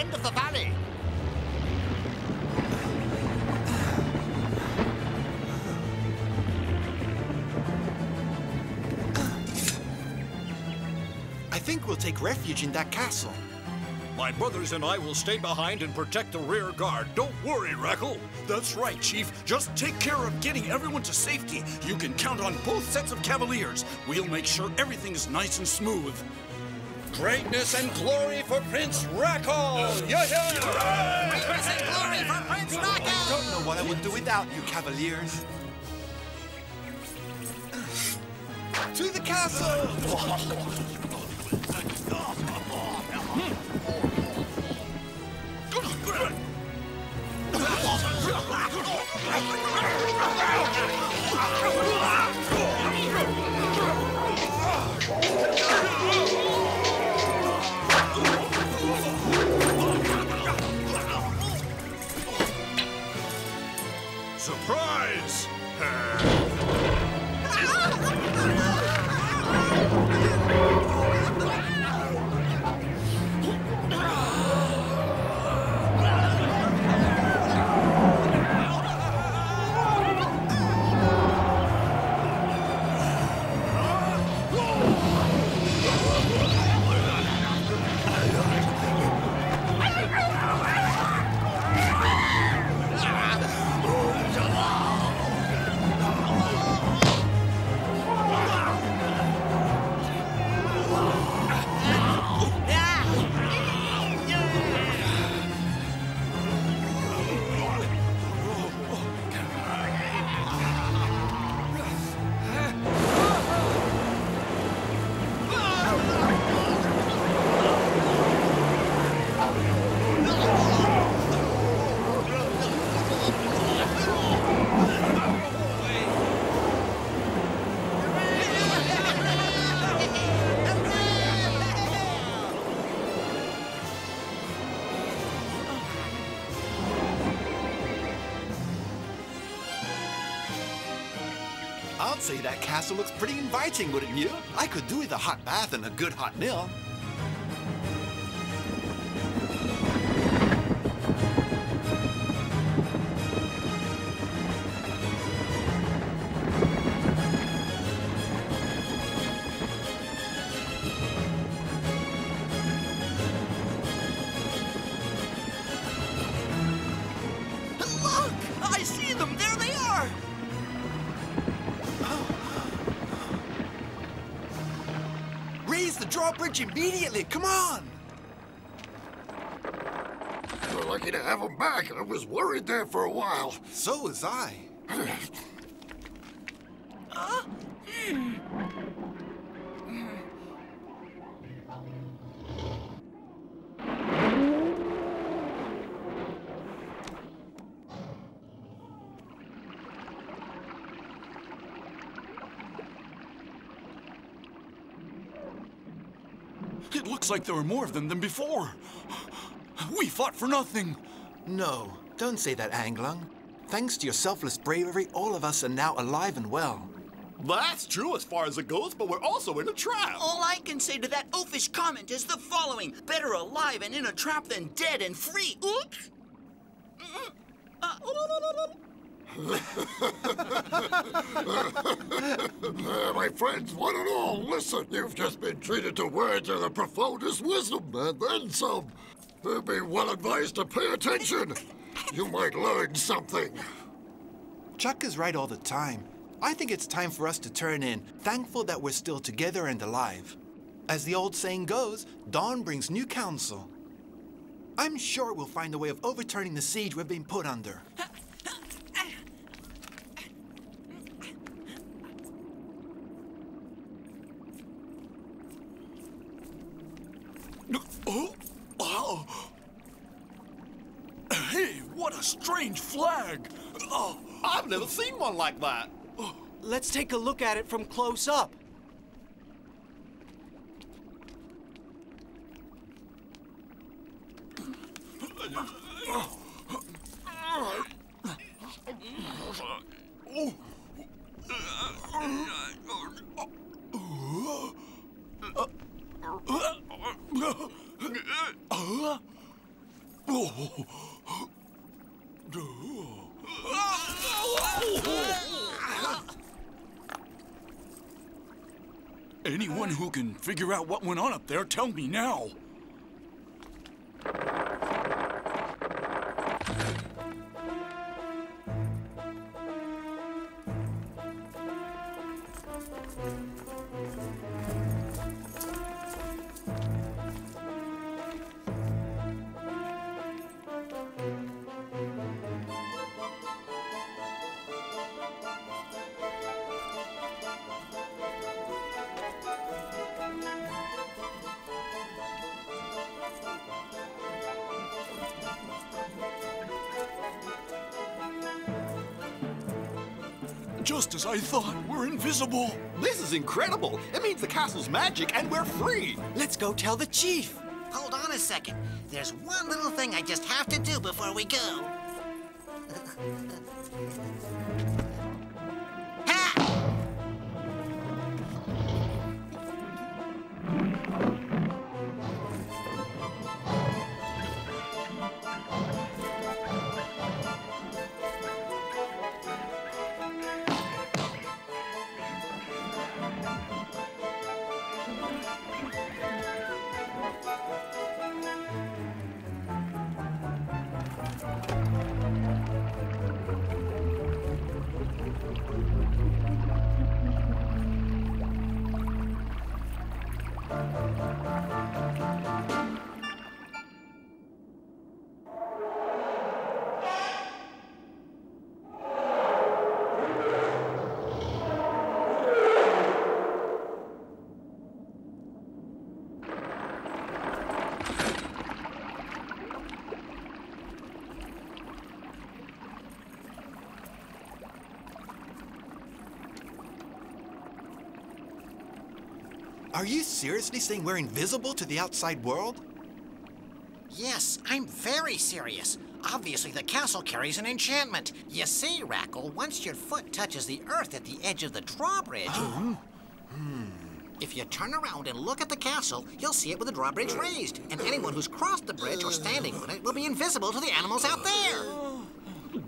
end of the valley. I think we'll take refuge in that castle. My brothers and I will stay behind and protect the rear guard. Don't worry, Rackle. That's right, Chief. Just take care of getting everyone to safety. You can count on both sets of cavaliers. We'll make sure everything is nice and smooth. Greatness and glory for Prince Rackle! Yeah! Greatness and glory for Prince Rackle! Don't know what I would do without you, cavaliers. To the castle! Surprise! I'd say that castle looks pretty inviting, wouldn't you? I could do with a hot bath and a good hot meal. Look! I see them! There they are! Raise the drawbridge immediately! Come on! You're lucky to have them back. I was worried there for a while. So was I. It looks like there are more of them than before. We fought for nothing. No, don't say that, Anglung. Thanks to your selfless bravery, all of us are now alive and well. That's true as far as it goes, but we're also in a trap. All I can say to that oafish comment is the following. Better alive and in a trap than dead and free. Oops! My friends, one and all, listen. You've just been treated to words of the profoundest wisdom, and then some. Be well advised to pay attention. You might learn something. Chuck is right all the time. I think it's time for us to turn in, thankful that we're still together and alive. As the old saying goes, dawn brings new counsel. I'm sure we'll find a way of overturning the siege we've been put under. Oh. Hey, what a strange flag! Oh. I've never seen one like that. Let's take a look at it from close up. Anyone who can figure out what went on up there, tell me now. Just as I thought, we're invisible. This is incredible. It means the castle's magic and we're free. Let's go tell the chief. Hold on a second. There's one little thing I just have to do before we go. Ha! Are you seriously saying we're invisible to the outside world? Yes, I'm very serious. Obviously, the castle carries an enchantment. You see, Rackle, once your foot touches the earth at the edge of the drawbridge... If you turn around and look at the castle, you'll see it with the drawbridge raised. And anyone who's crossed the bridge or standing on it will be invisible to the animals out there.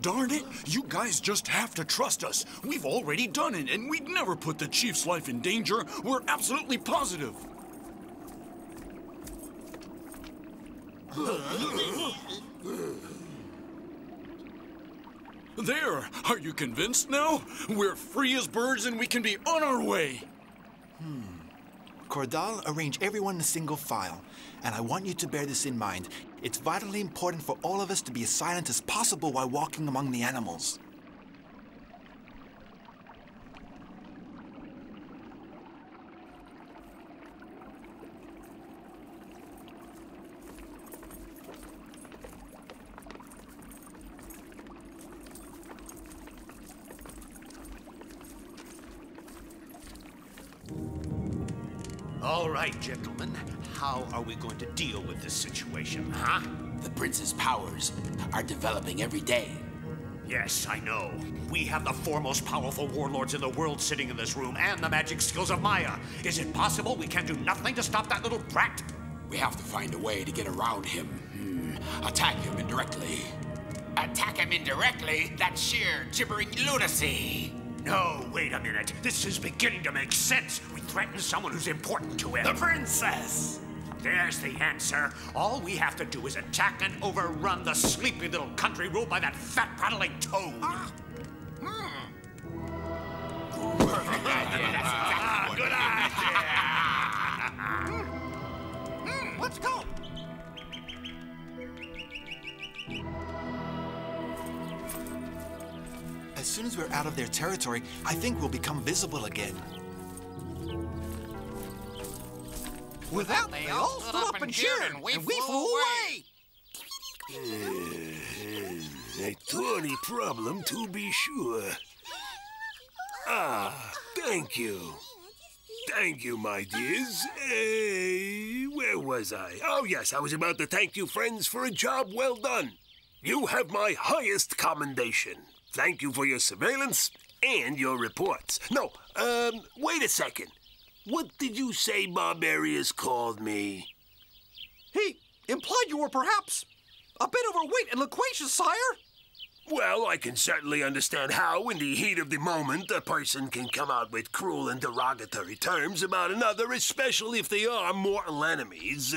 Darn it, you guys just have to trust us. We've already done it, and we'd never put the chief's life in danger. We're absolutely positive. There, are you convinced now? We're free as birds and we can be on our way. Cordal, arrange everyone in a single file. And I want you to bear this in mind. It's vitally important for all of us to be as silent as possible while walking among the animals. All right, gentlemen. How are we going to deal with this situation, huh? The prince's powers are developing every day. Yes, I know. We have the foremost powerful warlords in the world sitting in this room and the magic skills of Maya. Is it possible we can do nothing to stop that little brat? We have to find a way to get around him. Attack him indirectly. Attack him indirectly? That's sheer gibbering lunacy. No, wait a minute. This is beginning to make sense. We threaten someone who's important to him. The princess! There's the answer. All we have to do is attack and overrun the sleepy little country ruled by that fat, prattling toad. Perfect idea. That's exactly Good idea. Let's go. As soon as we're out of their territory, I think we'll become visible again. With that, they all stood up and cheered, and we flew away. A thorny problem, to be sure. Ah, thank you. Thank you, my dears. Where was I? Oh, yes, I was about to thank you, friends, for a job well done. You have my highest commendation. Thank you for your surveillance and your reports. No, wait a second. What did you say Barbarius called me? He implied you were perhaps A bit overweight and loquacious, sire. Well, I can certainly understand how, in the heat of the moment, a person can come out with cruel and derogatory terms about another, especially if they are mortal enemies.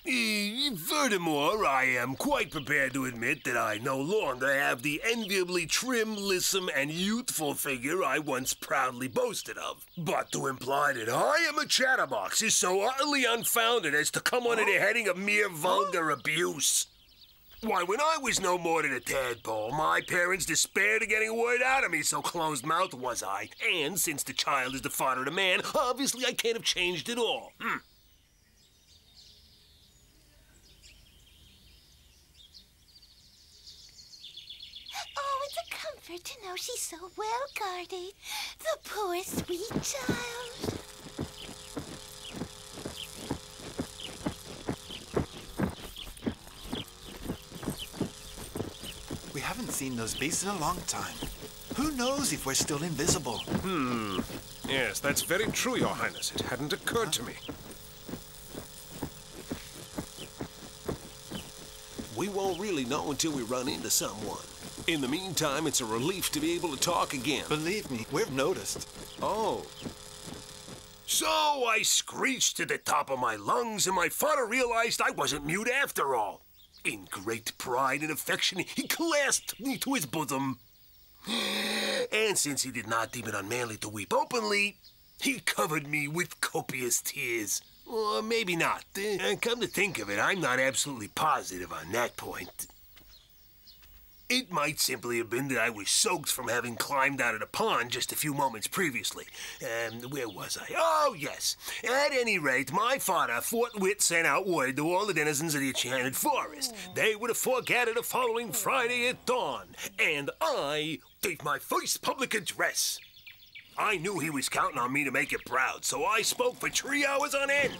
Furthermore, I am quite prepared to admit that I no longer have the enviably trim, lissom, and youthful figure I once proudly boasted of. But to imply that I am a chatterbox is so utterly unfounded as to come under the heading of mere vulgar abuse. Why, when I was no more than a tadpole, my parents despaired of getting a word out of me, so closed-mouthed was I. And since the child is the father of the man, obviously I can't have changed at all. Oh, it's a comfort to know she's so well guarded. The poor, sweet child. We haven't seen those beasts in a long time. Who knows if we're still invisible? Yes, that's very true, Your Highness. It hadn't occurred to me. We won't really know until we run into someone. In the meantime, it's a relief to be able to talk again. Believe me, we've noticed. Oh. So I screeched to the top of my lungs, and my father realized I wasn't mute after all. In great pride and affection, he clasped me to his bosom. And since he did not deem it unmanly to weep openly, he covered me with copious tears. Or maybe not. Come to think of it, I'm not absolutely positive on that point. It might simply have been that I was soaked from having climbed out of the pond just a few moments previously. Where was I? Oh, yes. At any rate, my father forthwith sent out word to all the denizens of the enchanted forest. They were to foregather the following Friday at dawn, and I gave my first public address. I knew he was counting on me to make it proud, so I spoke for 3 hours on end.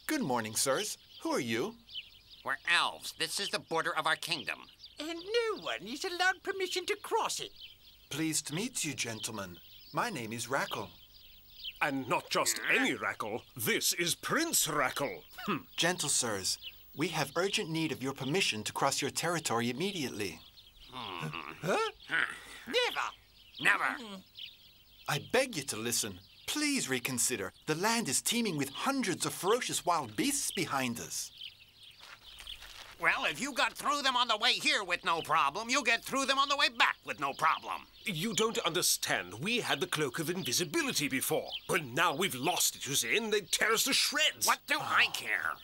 Good morning, sirs. Who are you? We're elves. This is the border of our kingdom. And no one is allowed permission to cross it. Pleased to meet you, gentlemen. My name is Rackle. And not just any Rackle. This is Prince Rackle. Gentle sirs, we have urgent need of your permission to cross your territory immediately. Never. Never. I beg you to listen. Please reconsider. The land is teeming with hundreds of ferocious wild beasts behind us. Well, if you got through them on the way here with no problem, you'll get through them on the way back with no problem. You don't understand. We had the cloak of invisibility before. But now we've lost it, you see, and they tear us to shreds. What do I care?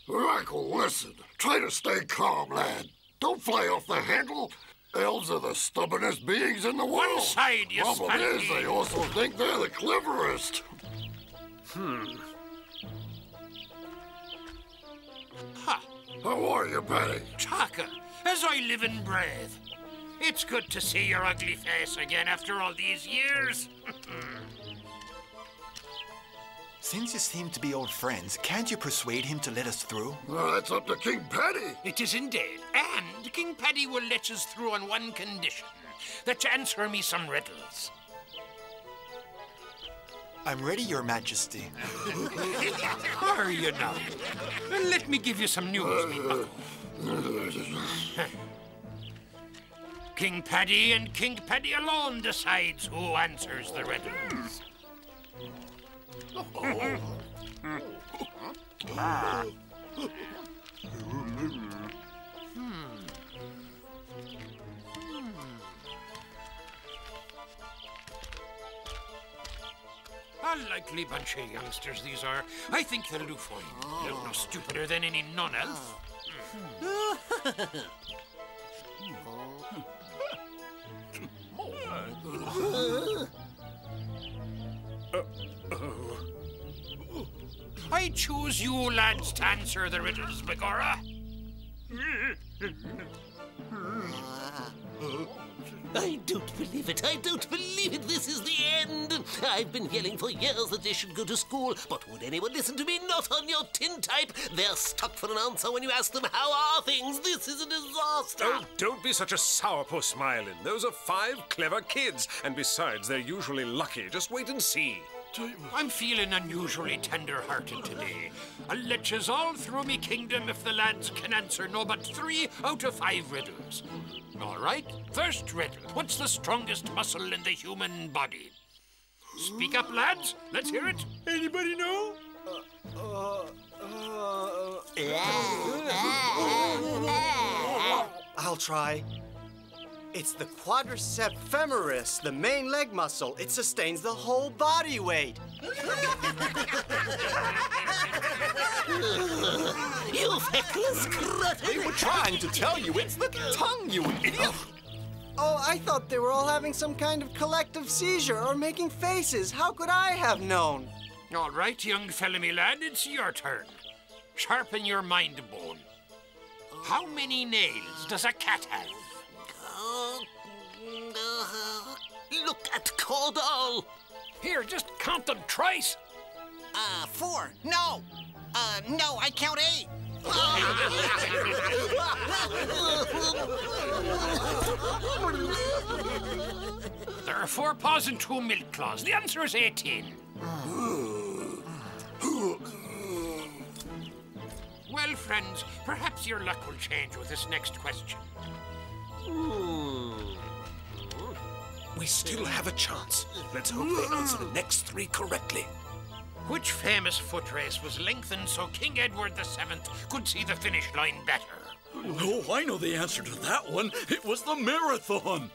Rackle, listen. Try to stay calm, lad. Don't fly off the handle. Elves are the stubbornest beings in the world. One side, you Problem is, they also think they're the cleverest. Ha! How are you, Patty? Chaka, as I live and breathe. It's good to see your ugly face again after all these years. Since you seem to be old friends, can't you persuade him to let us through? That's up to King Paddy. It is indeed. And King Paddy will let us through on one condition. That you answer me some riddles. I'm ready, Your Majesty. Are you now? Let me give you some news, me bucko. King Paddy and King Paddy alone decides who answers the riddles. I like likely bunch of youngsters these are. I think they'll do fine. Look no stupider than any non-elf. I choose you lads to answer the riddles, Begorra. I don't believe it. I don't believe it. This is the end. I've been yelling for years that they should go to school, but would anyone listen to me? Not on your tintype. They're stuck for an answer when you ask them, how are things? This is a disaster. Oh, don't be such a sourpuss, Myelin. Those are 5 clever kids, and besides, they're usually lucky. Just wait and see. I'm feeling unusually tender-hearted today. I'll let yous all through me kingdom if the lads can answer no but 3 out of 5 riddles. All right, first riddle. What's the strongest muscle in the human body? Speak up, lads. Let's hear it. Anybody know? I'll try. It's the quadriceps femoris, the main leg muscle. It sustains the whole body weight. You feckless crud! They were trying to tell you it's the tongue, you idiot! Oh, I thought they were all having some kind of collective seizure or making faces. How could I have known? All right, young fella me lad, it's your turn. Sharpen your mind bone. How many nails does a cat have? Look at Caudal. Here, just count them twice. 4. No. No, I count 8. There are 4 paws and 2 milk claws. The answer is 18. Well, friends, perhaps your luck will change with this next question. We still have a chance. Let's hope they answer the next 3 correctly. Which famous foot race was lengthened so King Edward VII could see the finish line better? Oh, I know the answer to that one. It was the marathon.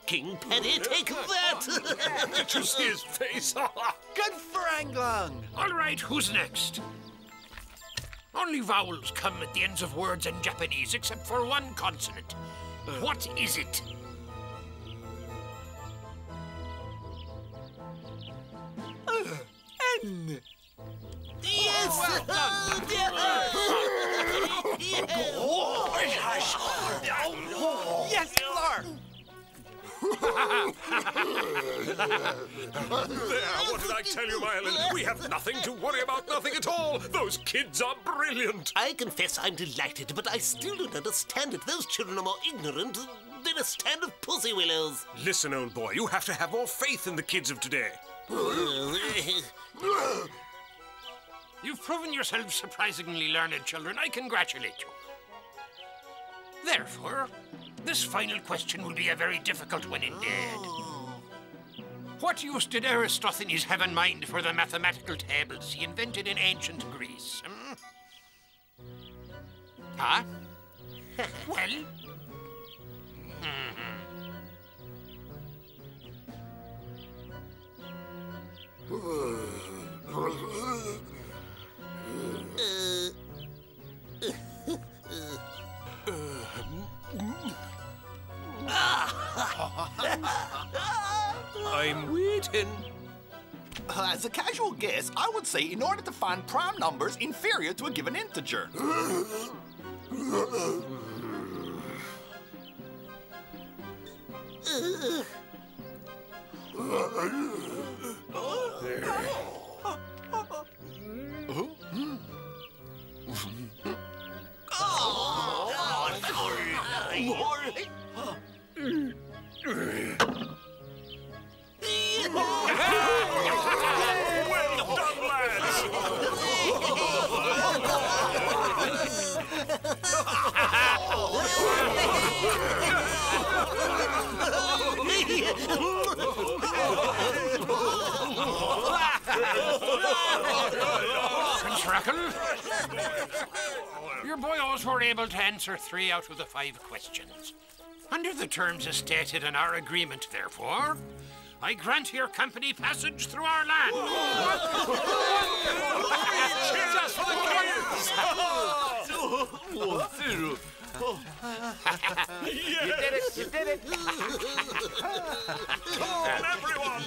King Penny, take that! Did you see his face? Good for Anglong! All right, who's next? Only vowels come at the ends of words in Japanese, except for one consonant. What is it? N. Yes! Well done. Yes, Clark! There, what did I tell you, Myelin? We have nothing to worry about, nothing at all. Those kids are brilliant. I confess I'm delighted, but I still don't understand it. Those children are more ignorant than a stand of pussy willows. Listen, old boy, you have to have more faith in the kids of today. You've proven yourselves surprisingly learned, children. I congratulate you. Therefore, this final question will be a very difficult one indeed. What use did Eratosthenes have in mind for the mathematical tables he invented in ancient Greece? Huh? Well? I'm waiting. As a casual guess, I would say in order to find prime numbers inferior to a given integer. Well done, lads! Prince Rackle, your boyos were able to answer 3 out of the 5 questions. Under the terms as stated in our agreement, therefore, I grant your company passage through our land. Just for the kids! You did it! You did it! Come on, everyone!